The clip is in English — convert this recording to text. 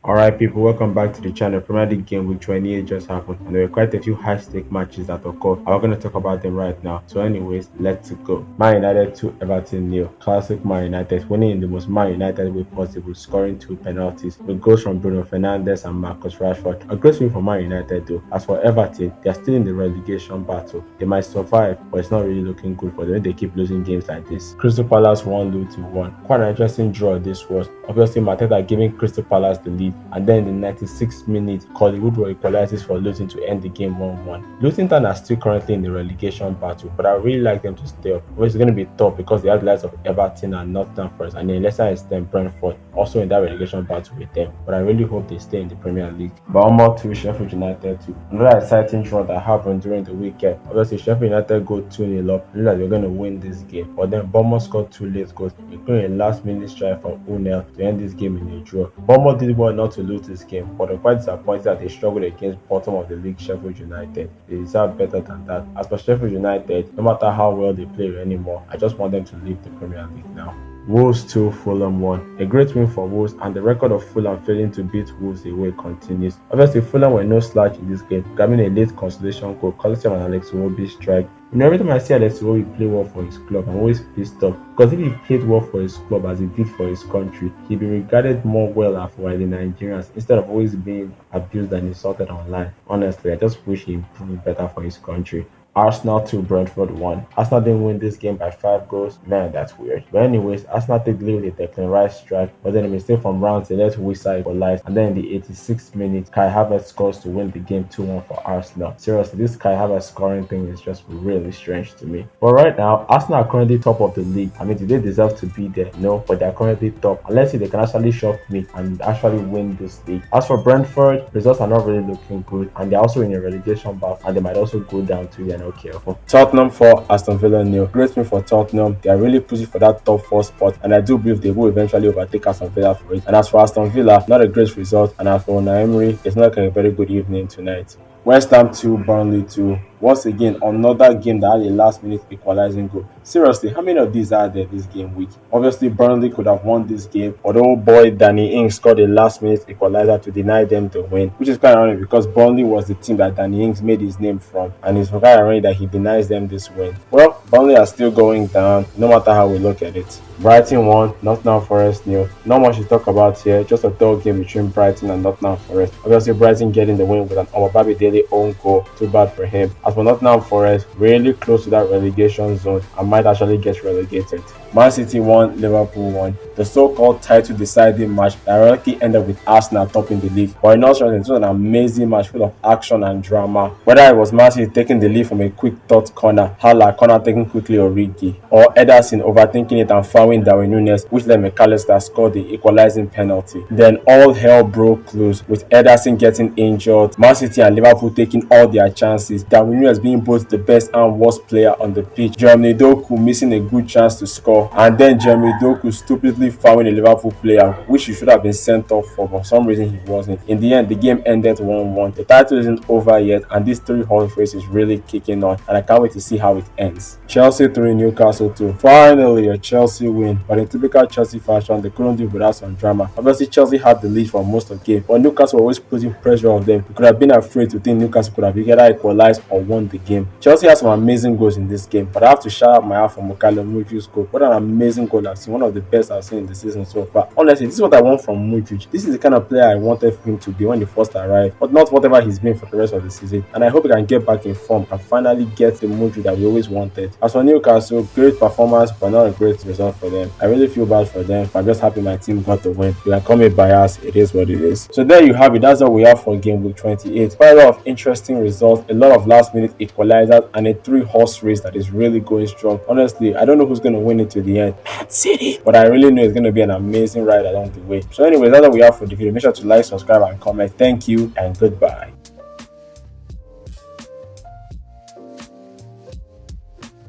Alright people, welcome back to the channel. Premier League game week 28 just happened and there were quite a few high stake matches that occurred. I'm going to talk about them right now. So anyways, let's go. Man United 2, Everton 0. Classic Man United, winning in the most Man United way possible, scoring 2 penalties with goals from Bruno Fernandes and Marcus Rashford. A great win for Man United though. As for Everton, they are still in the relegation battle. They might survive, but it's not really looking good for them if they keep losing games like this. Crystal Palace 1, Luton 1. Quite an interesting draw this was. Obviously Mateta giving Crystal Palace the lead, and then in the 96th minute, Colly Woodward equalizes for Luton to end the game 1-1. Luton Town are still currently in the relegation battle, but I really like them to stay up. But it's going to be tough because they have the likes of Everton and Nottingham Forest, and then lesser extent Brentford also in that relegation battle with them. But I really hope they stay in the Premier League. Bournemouth 2, Sheffield United 2. Another exciting draw that happened during the weekend. Obviously, Sheffield United go 2-0 up. Look like they're going to win this game, but then Bournemouth scored 2 late goals, including a last-minute strike from Unel to end this game in a draw. Bournemouth did well not to lose this game, but I'm quite disappointed that they struggled against bottom of the league Sheffield United. They deserve better than that. As for Sheffield United, no matter how well they play anymore, I just want them to leave the Premier League now. Wolves 2, Fulham 1. A great win for Wolves, and the record of Fulham failing to beat Wolves away continues. Obviously, Fulham were no slouch in this game, grabbing a late consolation goal, Colosseum and Alex Iwobi strike. Every time I see Alex Iwobi play well for his club, I'm always pissed off, because if he played well for his club as he did for his country, he'd be regarded more well for the Nigerians instead of always being abused and insulted online. Honestly, I just wish he improved better for his country. Arsenal 2, Brentford 1. Arsenal didn't win this game by 5 goals. Man, that's weird. But anyways, Arsenal take the lead with a Declan Rice strike, but then a mistake from Ramsey let Wissa equalize, and then in the 86th minute, Kai Havertz scores to win the game 2-1 for Arsenal. Seriously, this Kai Havertz scoring thing is just really strange to me. But right now, Arsenal are currently top of the league. I mean, do they deserve to be there? No, but they are currently top. And let's see if they can actually shock me and actually win this league. As for Brentford, results are not really looking good, and they're also in a relegation battle, and they might also go down to the not careful. Tottenham 4, Aston Villa 0. Great win for Tottenham. They are really pushing for that top 4 spot, and I do believe they will eventually overtake Aston Villa for it. And as for Aston Villa, not a great result. And as for Unai Emery, it's not like a very good evening tonight. West Ham 2, Burnley 2. Once again, another game that had a last-minute equalizing goal. Seriously, how many of these are there this game week? Obviously, Burnley could have won this game, but old boy Danny Ings scored a last-minute equalizer to deny them the win, which is quite ironic because Burnley was the team that Danny Ings made his name from, and it's quite ironic that he denies them this win. Well, Burnley are still going down, no matter how we look at it. Brighton 1, Nottingham Forest 0. Not much to talk about here, just a third game between Brighton and Nottingham Forest. Obviously, Brighton getting the win with an Omobabi Daily own goal, too bad for him. As for Nottingham Forest, really close to that relegation zone and might actually get relegated. Man City 1, Liverpool 1. The so-called title deciding match ironically ended with Arsenal topping the league. But in all seriousness, it was an amazing match full of action and drama. Whether it was Man City taking the lead from a quick thought corner, Hala corner taken quickly Origi, or Ederson overthinking it and fouling Darwin Núñez, which led McAllister scored the equalizing penalty. Then all hell broke loose with Ederson getting injured, Man City and Liverpool taking all their chances, Darwin Núñez being both the best and worst player on the pitch, Jeremy Doku missing a good chance to score, and then Jeremy Doku stupidly fouling a Liverpool player, which he should have been sent off for some reason he wasn't. In the end, the game ended 1-1. The title isn't over yet, and this 3-horse race is really kicking on, and I can't wait to see how it ends. Chelsea 3, Newcastle 2. Finally, a Chelsea win, but in typical Chelsea fashion, they couldn't do without some drama. Obviously, Chelsea had the lead for most of the game, but Newcastle were always putting pressure on them. We could have been afraid to think Newcastle could have either equalized or won the game. Chelsea had some amazing goals in this game, but I have to shout out my half for Mukailo Mudrik's goal. What an amazing goal I've seen, one of the best I've seen in the season so far. Honestly, this is what I want from Mudrik. This is the kind of player I wanted him to be when he first arrived, but not whatever he's been for the rest of the season. And I hope he can get back in form and finally get the Mudrik that we always wanted. As for Newcastle, great performance, but not a great result for them. I really feel bad for them, but I'm just happy my team got the win. You can call me biased, it is what it is. So there you have it. That's all we have for game week 28. Quite a lot of interesting results, a lot of last-minute equalizers, and a 3-horse race that is really going strong. Honestly, I don't know who's going to win it to the end, Man City, but I really know it's going to be an amazing ride along the way. So anyway, that's all we have for the video. Make sure to like, subscribe, and comment. Thank you, and goodbye.